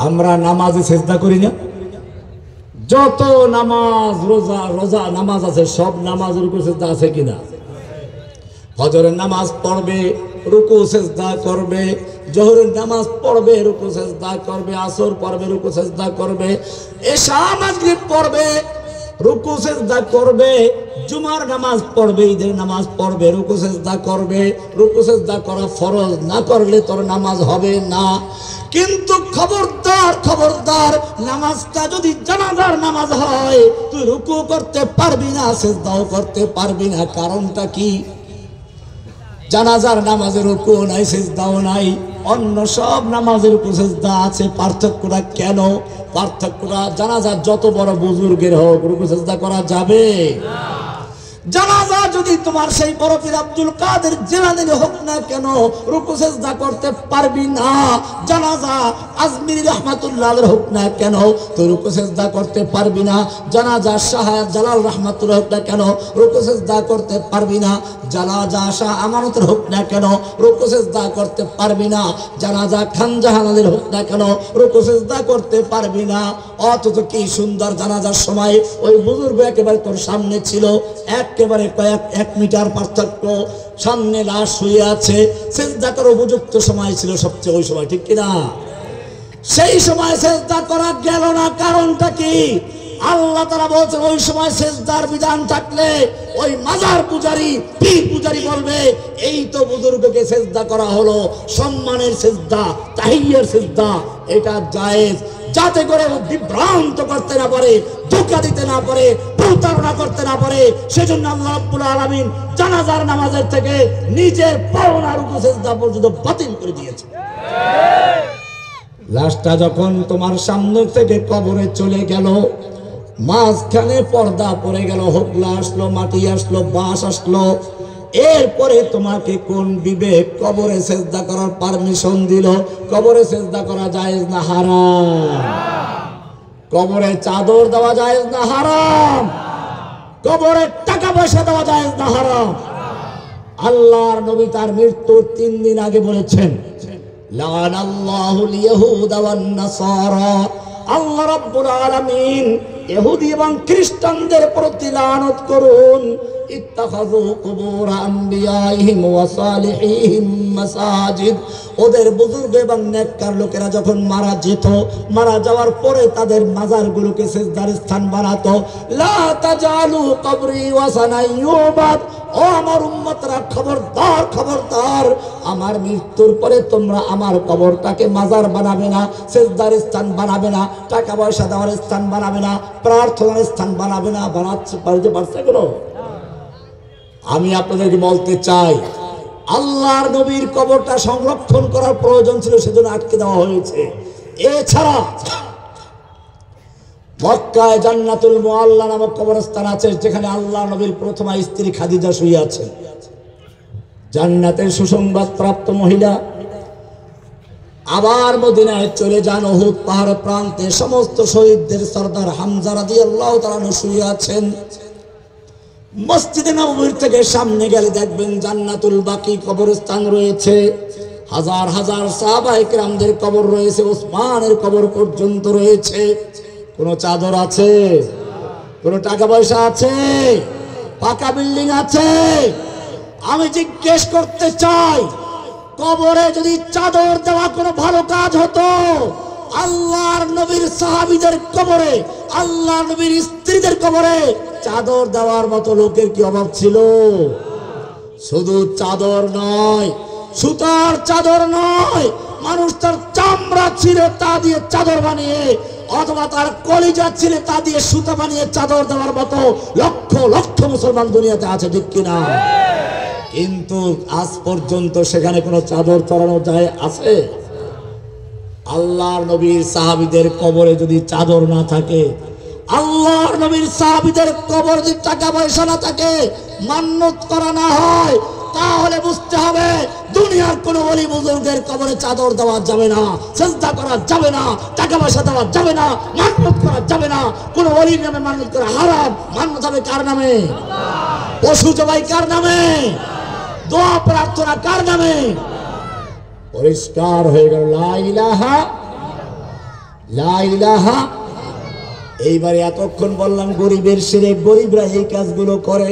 আমরা নামাজে সেজদা করি না? যত নামাজ রোজা রোজা নামাজ আছে সব নামাজের উপর সেজদা আছে কিনা? ফজরের নামাজ পড়বে, রুকু সেজদা করবে, জোহরের নামাজ পড়বে, রুকু সেজদা করবে, আসর পড়বে, রুকু সেজদা করবে, এশা মাগরিব পড়বে, রুকু সেজদা করবে, জুমার নামাজ পড়বে, ঈদের নামাজ পড়বে, রুকু সেজদা করবে। রুকু সেজদা করা ফরজ, না করলে তোর নামাজ হবে না। কিন্তু খবরদার খবরদার, নামাজটা যদি জানাজার নামাজ হয় তুই রুকু করতে পারবি না, সেজদাও করতে পারবি না। কারণটা কি? জানাজার নামাজের রুকু নাই, সেজদাও নাই, অন্য সব নামাজের রুকু সেজদা আছে। পার্থক্যটা কেন? পার্থক্যটা জানাজার যত বড় বুজুর্গের হোক রুকু সেজদা করা যাবে না। জানাজা যদি তোমার সেই বড় পীর আব্দুল কাদের জিলানীর হোক না কেন, রুকু সেজদা করতে পারবি না। জানাজা আজমিরি রহমাতুল্লাহ আলাইহির হোক না কেন, তুই রুকু সেজদা করতে পারবি না। জানাজা শাহ জালাল রহমাতুল্লাহ হোক না কেন, রুকু সেজদা করতে পারবি না। জানাজা শাহ আমানতের হোক না কেন, রুকু সেজদা করতে পারবি না। জানাজা খান জাহানালের হোক না কেন, রুকু সেজদা করতে পারবি না। অথচ কি সুন্দর জানাজার সময় ওই বুজুর্গ একেবারে তোর সামনে ছিল, একেবারে এক মিটার পার্থক্য, সামনে লাশ শুয়ে আছে, সেজদা করার উপযুক্ত সময় ছিল সবচেয়ে ওই সময়, ঠিক কিনা? সেই সময় সেজদা করা গেল না, কারণটা কি? আল্লাহ তাআলা বলছেন ওই সময় সেজদার বিধান থাকলে ওই মাজার পূজারী পীর পূজারী বলবে এই তো বুজুর্গকে সেজদা করা হলো, সম্মানের সেজদা, তাহিয়ার সেজদা, এটা জায়েজ, যাতে করে বিভ্রান্ত করতে না পারে, ধোঁকা দিতে না পারে, প্রতারণা করতে না পারে। সেজন্য আল্লাহ রাব্বুল আলামিন জানাজার নামাজের থেকে নিজের পাওনা রুকু সেজদা পর্যন্ত বাতিল করে দিয়েছে। লাশটা যখন তোমার সামনে থেকে কবরে চলে গেল, মাঝখানে পর্দা পড়ে গেল, হোগলা আসলো, মাটি আসলো, বাঁশ আসলো, এরপরে তোমাকে কোন বিবেক কবরে সেজদা করার পারমিশন দিল? কবরে সেজদা করা জায়েজ না হারাম? কবরে চাদর দেওয়া জায়েজ না হারাম? কবরে টাকা পয়সা দেওয়া জায়েজ না হারাম? আল্লাহর নবী তার মৃত্যুর 3 দিন আগে বলেছেন, লানাল্লাহুল ইয়াহুদা ওয়ান নাসারা, আল্লাহ রাব্বুল আলামিন ইহুদি এবং খ্রিস্টানদের প্রতি লানত করুন। ইত্তাখাযু কুবুর আম্বিয়াইহিম ওয়া সালিহিহিম মাসাজিদ, ওদের বুজুর্গ এবং নেককার লোকেরা যখন মারা যেত, মারা যাওয়ার পরে তাদের মাজারগুলোকে সিজদার স্থান বানাতো। লা তাজালু কবরি ওয়াসানান ইউবাদ, ও আমার উম্মতরা খবরদার খবরদার, আমার মৃত্যুর পরে তোমরা আমার কবরটাকে মাজার বানাবে না, সিজদার স্থান বানাবে না, টাকা পয়সা দেওয়ার স্থান বানাবে না, প্রার্থনার স্থান বানাবে না। বানাচ্ছে পারছে কোনো? আমি আপনাদেরকে বলতে চাই, আল্লাহর নবীর কবরটা সংরক্ষণ করার প্রয়োজন ছিল, সেজন্য আটকে দেওয়া হয়েছে। এছাড়া মক্কায় জান্নাতুল মুআল্লা নামক কবরস্থান আছে, যেখানে আল্লাহ নবীর প্রথমা স্ত্রী খাদিজা শুয়ে আছেন, জান্নাতের সুসংবাদ প্রাপ্ত মহিলা। আবার মদিনায় চলে যান, উহুদ পাহাড় প্রান্তে সমস্ত শহীদদের সরদার হামজা রাদিয়াল্লাহু তাআলা শুয়ে আছেন। মসজিদে নববীর থেকে সামনে গেলে দেখবেন জান্নাতুল বাকি কবরস্থান রয়েছে, হাজার হাজার সাহাবায়ে কেরামদের কবর রয়েছে, ওসমানের কবর পর্যন্ত রয়েছে। কোন চাদর আছে? কোন টাকা পয়সা আছে? পাকা বিল্ডিং আছে? আমি জিজ্ঞেস করতে চাই, কবরে যদি চাদর দেওয়া কোনো ভালো কাজ হতো, আল্লাহর নবীর সাহাবীদের কবরে, আল্লাহর নবীর স্ত্রীদের কবরে চাদর দেওয়ার মতো লোকের কি অভাব ছিল? শুধু চাদর নয়, সুতার চাদর নয়, মানুষ তার চামড়া ছিঁড়ে তা দিয়ে চাদর বানিয়ে, অথবা তার কলিজা ছিঁড়ে তা দিয়ে সুতা বানিয়ে চাদর দেওয়ার মতো লক্ষ লক্ষ মুসলমান দুনিয়াতে আছে, ঠিক কিনা? কিন্তু আজ পর্যন্ত সেখানে কোনো চাদর চড়ানো যায় আছে? আল্লাহর নবীর সাহাবীদের কবরে যদি চাদর না থাকে, আল্লাহর নবীর সাহাবীদের কবরে যদি টাকা পয়সা না থাকে, মান্নত করা না হয়, তাহলে বুঝতে হবে দুনিয়ার কোনো ওলি বুজুর্গের কবরে চাদর দেওয়া যাবে না, সিজদা করা যাবে না, টাকা পয়সা দেওয়া যাবে না, মান্নত করা যাবে না। কোনো ওলির নামে মান্নত করা হারাম। মান্নত হবে কার নামে? পশু জবাই কার নামে? দোয়া প্রার্থনা কার নামে? পরিষ্কার হয়ে গেল, লা ইলাহা। লা ইলাহা। এইবারে এতক্ষণ বললাম গরিবের শিরক, গরিবরা এই কাজগুলো করে।